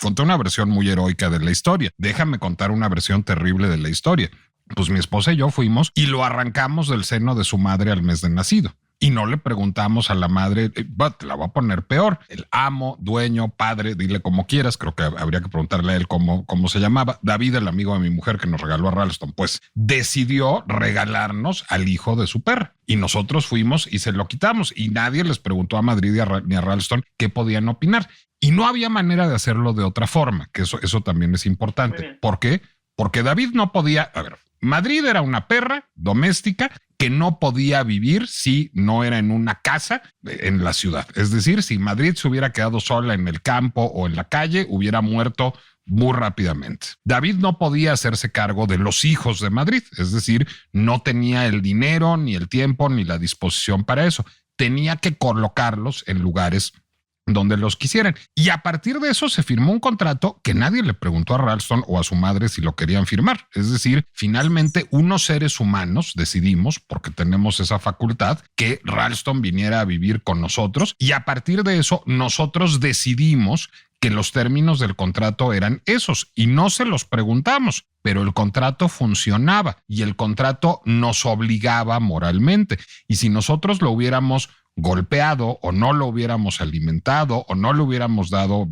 conté una versión muy heroica de la historia. Déjame contar una versión terrible de la historia. Pues mi esposa y yo fuimos y lo arrancamos del seno de su madre al mes de nacido. Y no le preguntamos a la madre, te la voy a poner peor, el amo, dueño, padre, dile como quieras, creo que habría que preguntarle a él cómo se llamaba. David, el amigo de mi mujer que nos regaló a Ralston, pues decidió regalarnos al hijo de su perra. Y nosotros fuimos y se lo quitamos y nadie les preguntó a Madrid ni a Ralston qué podían opinar. Y no había manera de hacerlo de otra forma, que eso también es importante. ¿Por qué? Porque David no podía, Madrid era una perra doméstica que no podía vivir si no era en una casa en la ciudad. Es decir, si Madrid se hubiera quedado sola en el campo o en la calle, hubiera muerto muy rápidamente. David no podía hacerse cargo de los hijos de Madrid, es decir, no tenía el dinero, ni el tiempo, ni la disposición para eso. Tenía que colocarlos en lugares donde los quisieran. Y a partir de eso se firmó un contrato que nadie le preguntó a Ralston o a su madre si lo querían firmar. Es decir, finalmente unos seres humanos decidimos, porque tenemos esa facultad, que Ralston viniera a vivir con nosotros y a partir de eso nosotros decidimos que los términos del contrato eran esos y no se los preguntamos, pero el contrato funcionaba y el contrato nos obligaba moralmente. Y si nosotros lo hubiéramos golpeado o no lo hubiéramos alimentado o no le hubiéramos dado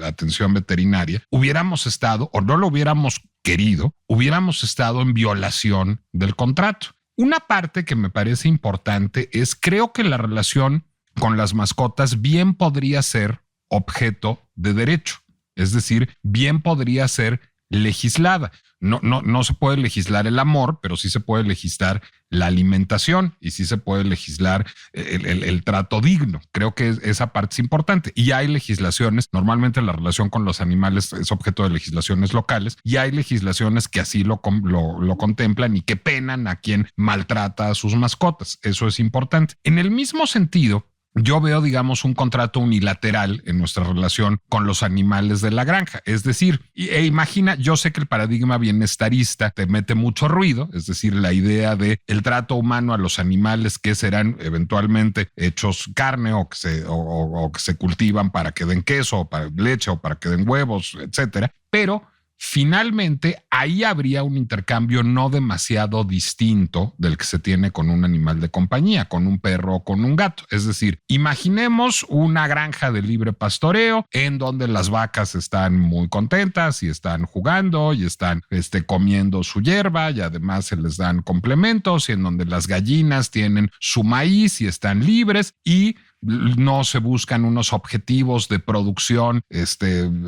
atención veterinaria, hubiéramos estado o no lo hubiéramos querido, hubiéramos estado en violación del contrato. Una parte que me parece importante es, creo que la relación con las mascotas bien podría ser objeto de derecho, es decir, bien podría ser legislada. No se puede legislar el amor, pero sí se puede legislar la alimentación y sí se puede legislar el trato digno. Creo que esa parte es importante. Y hay legislaciones, normalmente la relación con los animales es objeto de legislaciones locales, y hay legislaciones que así lo contemplan y que penan a quien maltrata a sus mascotas. Eso es importante. En el mismo sentido, yo veo, digamos, un contrato unilateral en nuestra relación con los animales de la granja. Es decir, imagina, yo sé que el paradigma bienestarista te mete mucho ruido, es decir, la idea de el trato humano a los animales que serán eventualmente hechos carne o que se cultivan para que den queso o para leche o para que den huevos, etcétera. Pero finalmente, ahí habría un intercambio no demasiado distinto del que se tiene con un animal de compañía, con un perro o con un gato. Es decir, imaginemos una granja de libre pastoreo en donde las vacas están muy contentas y están jugando y están comiendo su hierba y además se les dan complementos, y en donde las gallinas tienen su maíz y están libres y no se buscan unos objetivos de producción,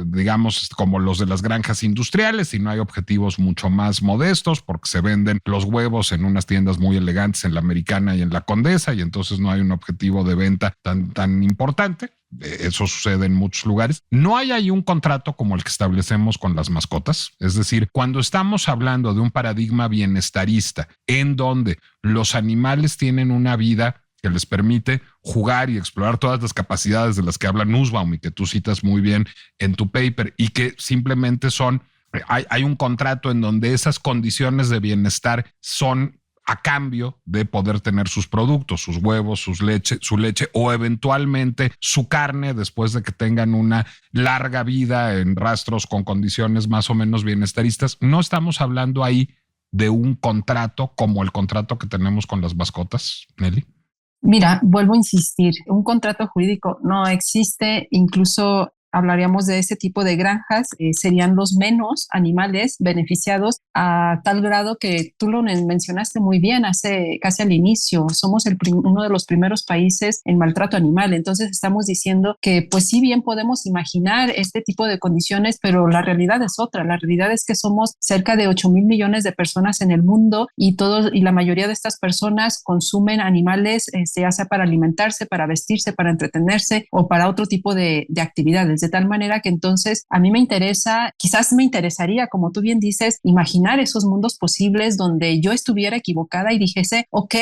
digamos, como los de las granjas industriales, sino hay objetivos mucho más modestos porque se venden los huevos en unas tiendas muy elegantes en la Americana y en la Condesa, y entonces no hay un objetivo de venta tan importante. Eso sucede en muchos lugares. No hay ahí un contrato como el que establecemos con las mascotas. Es decir, cuando estamos hablando de un paradigma bienestarista en donde los animales tienen una vida que les permite jugar y explorar todas las capacidades de las que habla Nussbaum y que tú citas muy bien en tu paper, y que simplemente hay un contrato en donde esas condiciones de bienestar son a cambio de poder tener sus productos, sus huevos, su leche o eventualmente su carne después de que tengan una larga vida en rastros con condiciones más o menos bienestaristas. No estamos hablando ahí de un contrato como el contrato que tenemos con las mascotas, Nelly. Mira, vuelvo a insistir, un contrato jurídico no existe, incluso hablaríamos de ese tipo de granjas, serían los menos animales beneficiados a tal grado que tú lo mencionaste muy bien casi al inicio. Somos uno de los primeros países en maltrato animal. Entonces estamos diciendo que pues sí bien podemos imaginar este tipo de condiciones, pero la realidad es otra. La realidad es que somos cerca de 8,000 millones de personas en el mundo y la mayoría de estas personas consumen animales, ya sea para alimentarse, para vestirse, para entretenerse o para otro tipo de actividades. De tal manera que entonces a mí quizás me interesaría, como tú bien dices, imaginar esos mundos posibles donde yo estuviera equivocada y dijese, ok,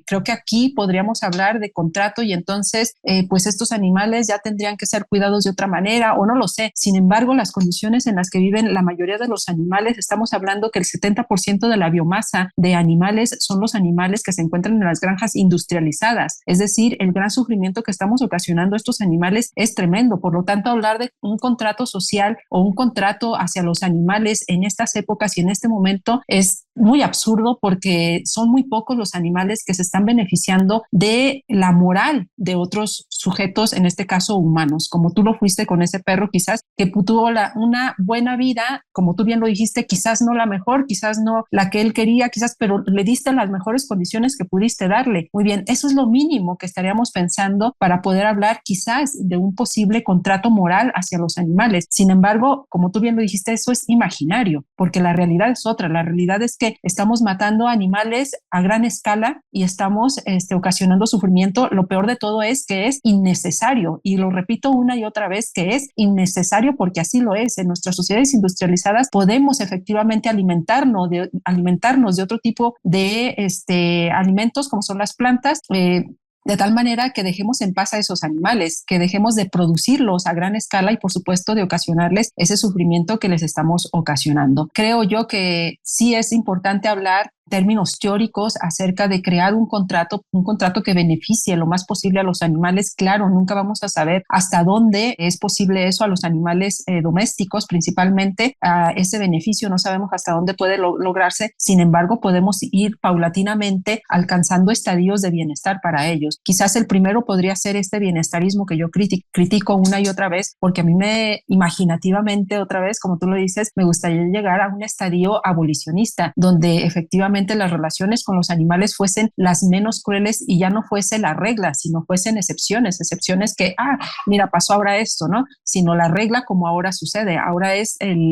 creo que aquí podríamos hablar de contrato y entonces pues estos animales ya tendrían que ser cuidados de otra manera o no lo sé. Sin embargo, las condiciones en las que viven la mayoría de los animales, estamos hablando que el 70% de la biomasa de animales son los animales que se encuentran en las granjas industrializadas. Es decir, el gran sufrimiento que estamos ocasionando a estos animales es tremendo. Por lo tanto, hablar de un contrato social o un contrato hacia los animales en estas épocas y en este momento es muy absurdo porque son muy pocos los animales que se están beneficiando de la moral de otros sujetos, en este caso humanos, como tú lo fuiste con ese perro quizás que tuvo una buena vida, como tú bien lo dijiste, quizás no la mejor, quizás no la que él quería, quizás, pero le diste las mejores condiciones que pudiste darle. Muy bien, eso es lo mínimo que estaríamos pensando para poder hablar quizás de un posible contrato moral hacia los animales. Sin embargo, como tú bien lo dijiste, eso es imaginario, porque la realidad es otra. La realidad es que estamos matando animales a gran escala y estamos ocasionando sufrimiento. Lo peor de todo es que es innecesario, y lo repito una y otra vez, que es innecesario porque así lo es. En nuestras sociedades industrializadas podemos efectivamente alimentarnos de otro tipo de alimentos como son las plantas, de tal manera que dejemos en paz a esos animales, que dejemos de producirlos a gran escala y por supuesto de ocasionarles ese sufrimiento que les estamos ocasionando. Creo yo que sí es importante hablar términos teóricos acerca de crear un contrato que beneficie lo más posible a los animales. Claro, nunca vamos a saber hasta dónde es posible eso a los animales domésticos, principalmente ese beneficio no sabemos hasta dónde puede lograrse. Sin embargo, podemos ir paulatinamente alcanzando estadios de bienestar para ellos. Quizás el primero podría ser este bienestarismo que yo critico una y otra vez, porque a mí imaginativamente, otra vez, como tú lo dices, me gustaría llegar a un estadio abolicionista, donde efectivamente las relaciones con los animales fuesen las menos crueles y ya no fuese la regla, sino fuesen excepciones que, mira, pasó ahora esto, ¿no? Sino la regla como ahora sucede. Ahora es el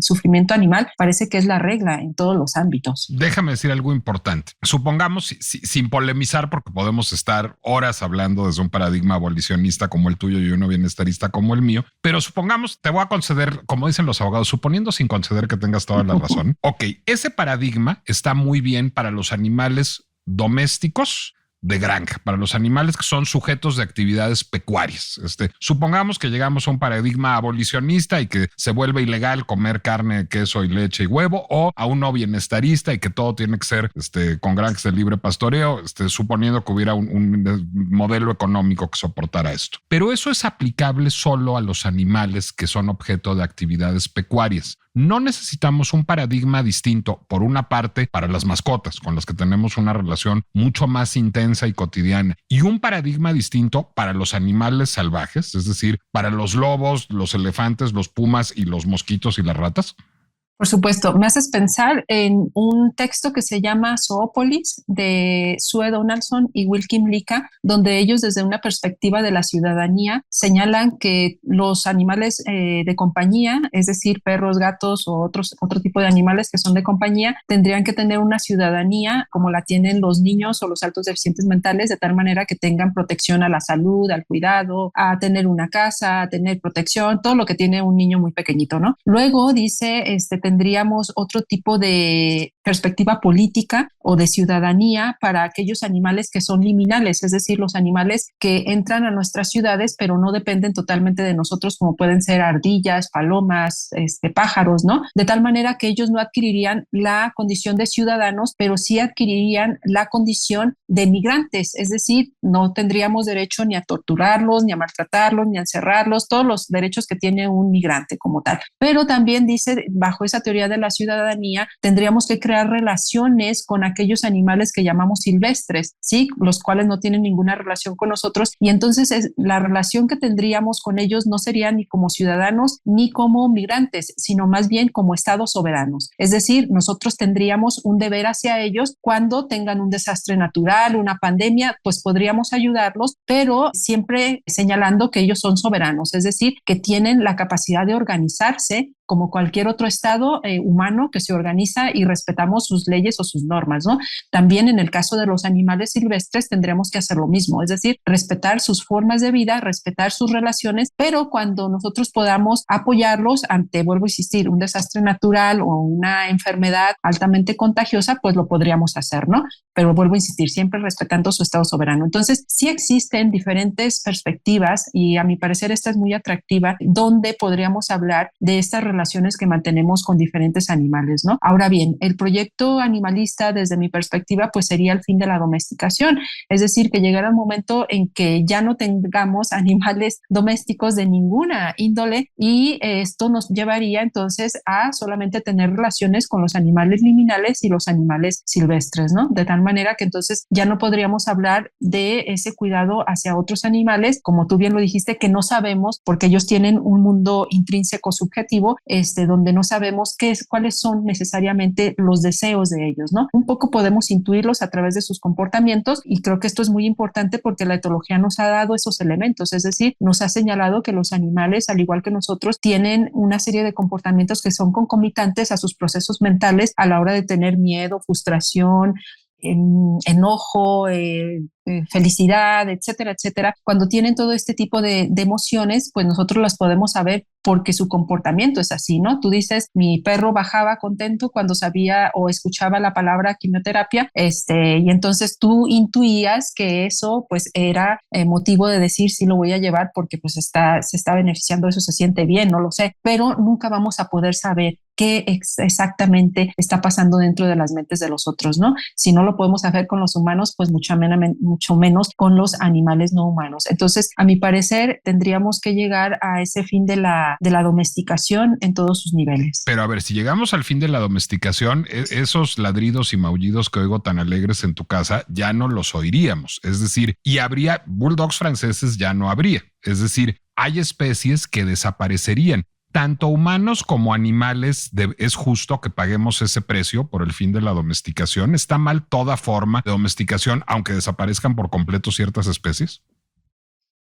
sufrimiento animal, parece que es la regla en todos los ámbitos. Déjame decir algo importante. Supongamos, sin polemizar, porque podemos estar horas hablando desde un paradigma abolicionista como el tuyo y uno bienestarista como el mío, pero supongamos, te voy a conceder, como dicen los abogados, suponiendo sin conceder que tengas toda la razón. Ok, ese paradigma está muy bien para los animales domésticos de granja, para los animales que son sujetos de actividades pecuarias. Supongamos que llegamos a un paradigma abolicionista y que se vuelve ilegal comer carne, queso y leche y huevo, o a un no bienestarista y que todo tiene que ser con granjas de libre pastoreo, suponiendo que hubiera un modelo económico que soportara esto. Pero eso es aplicable solo a los animales que son objeto de actividades pecuarias. No necesitamos un paradigma distinto, por una parte, para las mascotas, con las que tenemos una relación mucho más intensa y cotidiana, y un paradigma distinto para los animales salvajes, es decir, para los lobos, los elefantes, los pumas y los mosquitos y las ratas. Por supuesto, me haces pensar en un texto que se llama Zoópolis de Sue Donaldson y Wilkin Lika, donde ellos desde una perspectiva de la ciudadanía señalan que los animales de compañía, es decir, perros, gatos o otro tipo de animales que son de compañía, tendrían que tener una ciudadanía como la tienen los niños o los altos deficientes mentales, de tal manera que tengan protección a la salud, al cuidado, a tener una casa, a tener protección, todo lo que tiene un niño muy pequeñito, ¿no? Luego dice, tendríamos otro tipo de perspectiva política o de ciudadanía para aquellos animales que son liminales, es decir, los animales que entran a nuestras ciudades pero no dependen totalmente de nosotros, como pueden ser ardillas, palomas, pájaros, ¿no? De tal manera que ellos no adquirirían la condición de ciudadanos, pero sí adquirirían la condición de migrantes, es decir, no tendríamos derecho ni a torturarlos, ni a maltratarlos, ni a encerrarlos, todos los derechos que tiene un migrante como tal. Pero también dice, bajo esa teoría de la ciudadanía, tendríamos que crear relaciones con aquellos animales que llamamos silvestres, ¿sí? Los cuales no tienen ninguna relación con nosotros, y entonces la relación que tendríamos con ellos no sería ni como ciudadanos ni como migrantes, sino más bien como estados soberanos. Es decir, nosotros tendríamos un deber hacia ellos cuando tengan un desastre natural, una pandemia, pues podríamos ayudarlos, pero siempre señalando que ellos son soberanos, es decir, que tienen la capacidad de organizarse como cualquier otro estado humano que se organiza y respetamos sus leyes o sus normas, ¿no? También en el caso de los animales silvestres tendremos que hacer lo mismo, es decir, respetar sus formas de vida, respetar sus relaciones, pero cuando nosotros podamos apoyarlos ante, vuelvo a insistir, un desastre natural o una enfermedad altamente contagiosa, pues lo podríamos hacer, ¿no? Pero vuelvo a insistir, siempre respetando su estado soberano. Entonces, sí existen diferentes perspectivas y a mi parecer esta es muy atractiva, donde podríamos hablar de estas relaciones que mantenemos con diferentes animales, ¿no? Ahora bien, el proyecto animalista, desde mi perspectiva, pues sería el fin de la domesticación, es decir, que llegara el momento en que ya no tengamos animales domésticos de ninguna índole, y esto nos llevaría entonces a solamente tener relaciones con los animales liminales y los animales silvestres, ¿no? De tal manera que entonces ya no podríamos hablar de ese cuidado hacia otros animales, como tú bien lo dijiste, que no sabemos, porque ellos tienen un mundo intrínseco subjetivo, donde no sabemos cuáles son necesariamente los deseos de ellos, ¿no? Un poco podemos intuirlos a través de sus comportamientos, y creo que esto es muy importante porque la etología nos ha dado esos elementos, es decir, nos ha señalado que los animales, al igual que nosotros, tienen una serie de comportamientos que son concomitantes a sus procesos mentales a la hora de tener miedo, frustración, enojo, felicidad, etcétera, etcétera. Cuando tienen todo este tipo de emociones, pues nosotros las podemos saber porque su comportamiento es así, ¿no? Tú dices, mi perro bajaba contento cuando sabía o escuchaba la palabra quimioterapia, y entonces tú intuías que eso pues era motivo de decir sí lo voy a llevar porque pues se está beneficiando de eso, se siente bien, no lo sé, pero nunca vamos a poder saber qué exactamente está pasando dentro de las mentes de los otros, ¿no? Si no lo podemos hacer con los humanos, pues mucho menos con los animales no humanos. Entonces, a mi parecer, tendríamos que llegar a ese fin de la domesticación en todos sus niveles. Pero a ver, si llegamos al fin de la domesticación, esos ladridos y maullidos que oigo tan alegres en tu casa, ya no los oiríamos. Es decir, y habría bulldogs franceses, ya no habría. Es decir, hay especies que desaparecerían. Tanto humanos como animales, es justo que paguemos ese precio por el fin de la domesticación. ¿Está mal toda forma de domesticación, aunque desaparezcan por completo ciertas especies?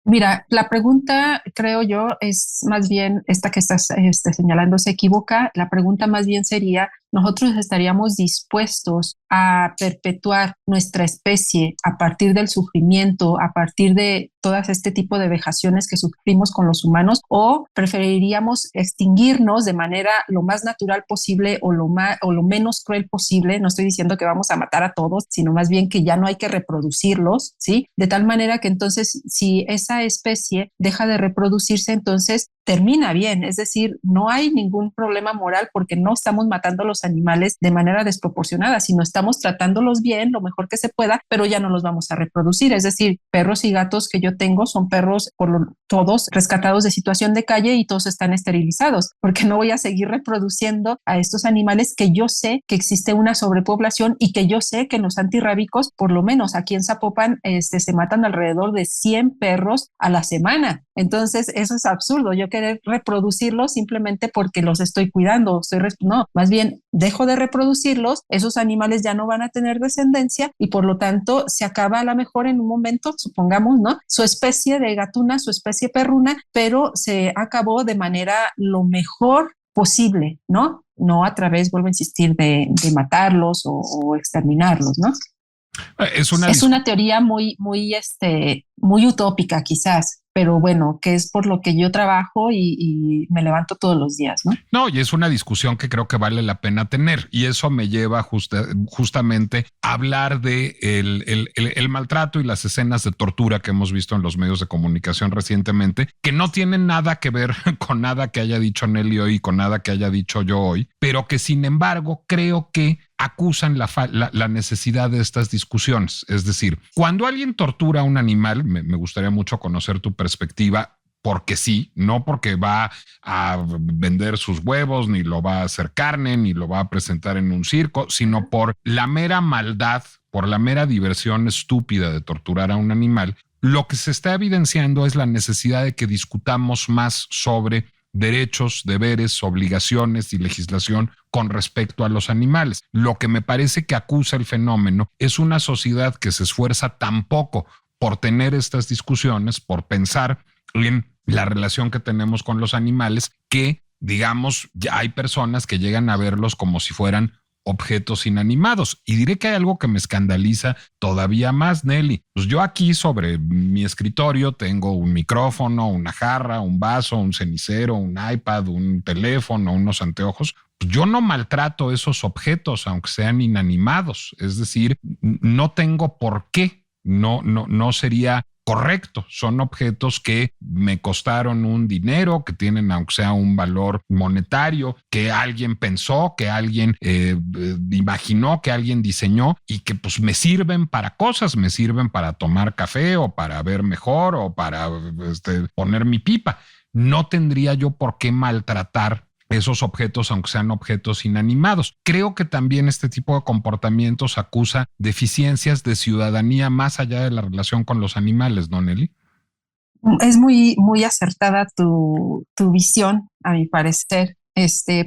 Mira, la pregunta, creo yo, es más bien esta que estás señalando, se equivoca. La pregunta más bien sería, ¿nosotros estaríamos dispuestos a perpetuar nuestra especie a partir del sufrimiento, a partir de todas este tipo de vejaciones que sufrimos con los humanos, o preferiríamos extinguirnos de manera lo más natural posible o lo menos cruel posible? No estoy diciendo que vamos a matar a todos, sino más bien que ya no hay que reproducirlos, ¿sí? De tal manera que entonces, si esa especie deja de reproducirse, entonces termina bien, es decir, no hay ningún problema moral porque no estamos matando a los animales de manera desproporcionada, sino estamos tratándolos bien, lo mejor que se pueda, pero ya no los vamos a reproducir. Es decir, perros y gatos que yo tengo son perros todos rescatados de situación de calle y todos están esterilizados, porque no voy a seguir reproduciendo a estos animales que yo sé que existe una sobrepoblación y que yo sé que en los antirrábicos, por lo menos aquí en Zapopan, se matan alrededor de 100 perros a la semana. Entonces, eso es absurdo. Yo querer reproducirlos simplemente porque los estoy cuidando. No, más bien dejo de reproducirlos, esos animales ya no van a tener descendencia y por lo tanto se acaba a lo mejor en un momento, supongamos, ¿no? Su especie de gatuna, su especie perruna, pero se acabó de manera lo mejor posible, ¿no? No a través, vuelvo a insistir, de matarlos o exterminarlos, ¿no? Es una teoría muy utópica quizás, pero bueno, que es por lo que yo trabajo y me levanto todos los días, ¿no? No, y es una discusión que creo que vale la pena tener, y eso me lleva justamente a hablar de el maltrato y las escenas de tortura que hemos visto en los medios de comunicación recientemente, que no tienen nada que ver con nada que haya dicho Nelly hoy y con nada que haya dicho yo hoy, pero que sin embargo creo que acusan la necesidad de estas discusiones. Es decir, cuando alguien tortura a un animal, me gustaría mucho conocer tu perspectiva, porque sí, no porque va a vender sus huevos, ni lo va a hacer carne, ni lo va a presentar en un circo, sino por la mera maldad, por la mera diversión estúpida de torturar a un animal. Lo que se está evidenciando es la necesidad de que discutamos más sobre derechos, deberes, obligaciones y legislación con respecto a los animales. Lo que me parece que acusa el fenómeno es una sociedad que se esfuerza tan poco por tener estas discusiones, por pensar en la relación que tenemos con los animales, que, digamos, ya hay personas que llegan a verlos como si fueran objetos inanimados. Y diré que hay algo que me escandaliza todavía más, Nelly. Pues yo aquí sobre mi escritorio tengo un micrófono, una jarra, un vaso, un cenicero, un iPad, un teléfono, unos anteojos. Pues yo no maltrato esos objetos, aunque sean inanimados. Es decir, no tengo por qué. No sería correcto. Son objetos que me costaron un dinero, que tienen aunque sea un valor monetario, que alguien pensó, que alguien imaginó, que alguien diseñó y que pues me sirven para cosas, me sirven para tomar café o para ver mejor o para poner mi pipa. No tendría yo por qué maltratar esos objetos, aunque sean objetos inanimados. Creo que también este tipo de comportamientos acusa deficiencias de ciudadanía más allá de la relación con los animales, ¿no, Nelly? Es muy acertada tu visión, a mi parecer.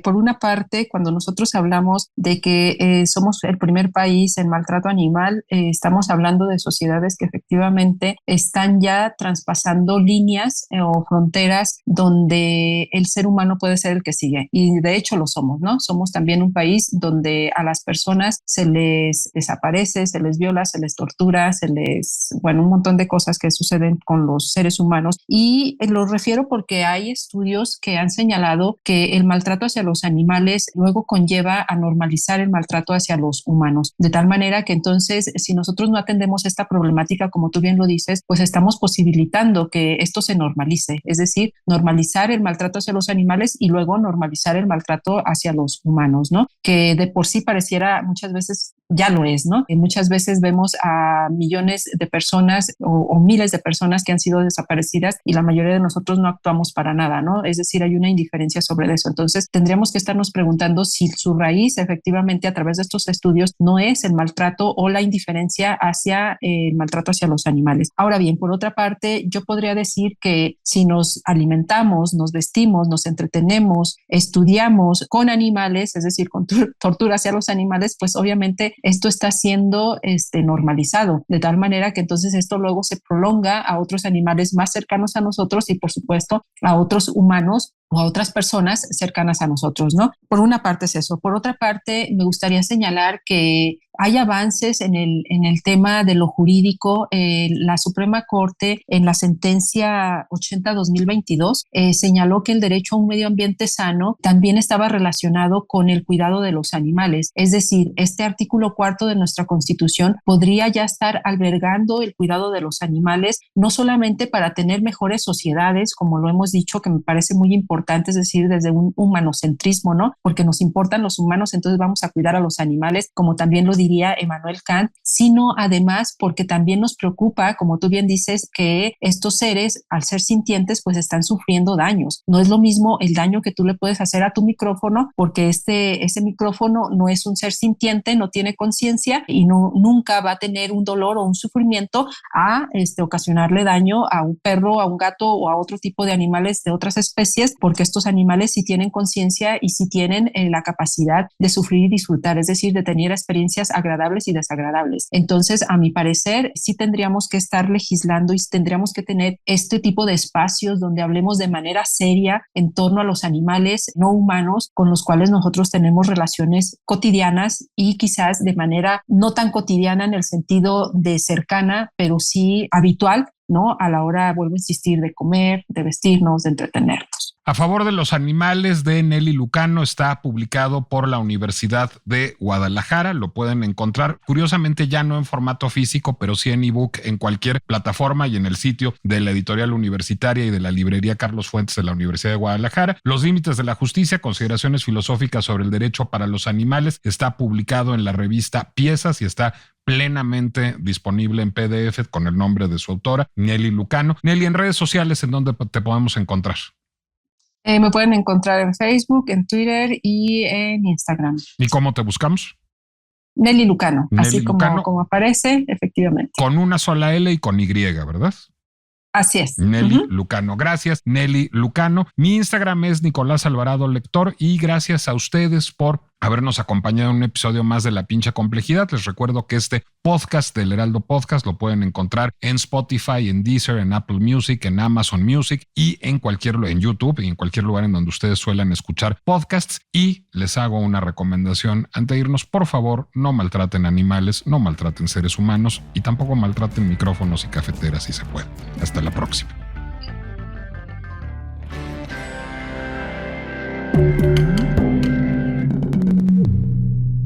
Por una parte, cuando nosotros hablamos de que somos el primer país en maltrato animal, estamos hablando de sociedades que efectivamente están ya traspasando líneas o fronteras donde el ser humano puede ser el que sigue. Y de hecho lo somos, ¿no? Somos también un país donde a las personas se les desaparece, se les viola, se les tortura, un montón de cosas que suceden con los seres humanos. Y lo refiero porque hay estudios que han señalado que el maltrato hacia los animales luego conlleva a normalizar el maltrato hacia los humanos, de tal manera que entonces si nosotros no atendemos esta problemática, como tú bien lo dices, pues estamos posibilitando que esto se normalice, es decir, normalizar el maltrato hacia los animales y luego normalizar el maltrato hacia los humanos, ¿no? Que de por sí pareciera muchas veces ya lo es, ¿no? Muchas veces vemos a millones de personas o miles de personas que han sido desaparecidas y la mayoría de nosotros no actuamos para nada, ¿no? Es decir, hay una indiferencia sobre eso. Entonces, tendríamos que estarnos preguntando si su raíz efectivamente a través de estos estudios no es el maltrato o la indiferencia hacia el maltrato hacia los animales. Ahora bien, por otra parte, yo podría decir que si nos alimentamos, nos vestimos, nos entretenemos, estudiamos con animales, es decir, con tortura hacia los animales, pues obviamente esto está siendo normalizado, de tal manera que entonces esto luego se prolonga a otros animales más cercanos a nosotros y por supuesto a otros humanos o a otras personas cercanas a nosotros, ¿no? Por una parte es eso. Por otra parte, me gustaría señalar que hay avances en el tema de lo jurídico. La Suprema Corte, en la sentencia 80-2022, señaló que el derecho a un medio ambiente sano también estaba relacionado con el cuidado de los animales. Es decir, este artículo 4 de nuestra Constitución podría ya estar albergando el cuidado de los animales, no solamente para tener mejores sociedades, como lo hemos dicho, que me parece muy importante, es decir, desde un humanocentrismo, ¿no? Porque nos importan los humanos, entonces vamos a cuidar a los animales, como también lo diría Emmanuel Kant, sino además porque también nos preocupa, como tú bien dices, que estos seres, al ser sintientes, pues están sufriendo daños. No es lo mismo el daño que tú le puedes hacer a tu micrófono, porque ese micrófono no es un ser sintiente, no tiene conciencia y nunca va a tener un dolor o un sufrimiento a ocasionarle daño a un perro, a un gato o a otro tipo de animales de otras especies, porque estos animales sí tienen conciencia y sí tienen la capacidad de sufrir y disfrutar, es decir, de tener experiencias agradables y desagradables. Entonces, a mi parecer, sí tendríamos que estar legislando y tendríamos que tener este tipo de espacios donde hablemos de manera seria en torno a los animales no humanos con los cuales nosotros tenemos relaciones cotidianas y quizás de manera no tan cotidiana en el sentido de cercana, pero sí habitual, ¿no? A la hora, vuelvo a insistir, de comer, de vestirnos, de entretenernos. A favor de los animales de Nelly Lucano está publicado por la Universidad de Guadalajara. Lo pueden encontrar, curiosamente, ya no en formato físico, pero sí en ebook en cualquier plataforma y en el sitio de la editorial universitaria y de la librería Carlos Fuentes de la Universidad de Guadalajara. Los límites de la justicia, consideraciones filosóficas sobre el derecho para los animales, está publicado en la revista Piezas y está plenamente disponible en PDF con el nombre de su autora, Nelly Lucano. Nelly, en redes sociales, ¿en dónde te podemos encontrar? Me pueden encontrar en Facebook, en Twitter y en Instagram. ¿Y cómo te buscamos? Nelly Lucano, Nelly así Lucano, como aparece, efectivamente. Con una sola L y con Y, ¿verdad? Así es. Nelly Lucano. Gracias, Nelly Lucano. Mi Instagram es Nicolás Alvarado Lector y gracias a ustedes por habernos acompañado en un episodio más de La Pincha Complejidad. Les recuerdo que este podcast del Heraldo Podcast lo pueden encontrar en Spotify, en Deezer, en Apple Music, en Amazon Music y en YouTube y en cualquier lugar en donde ustedes suelen escuchar podcasts. Y les hago una recomendación antes de irnos: por favor, no maltraten animales, no maltraten seres humanos y tampoco maltraten micrófonos y cafeteras si se puede. Hasta la próxima.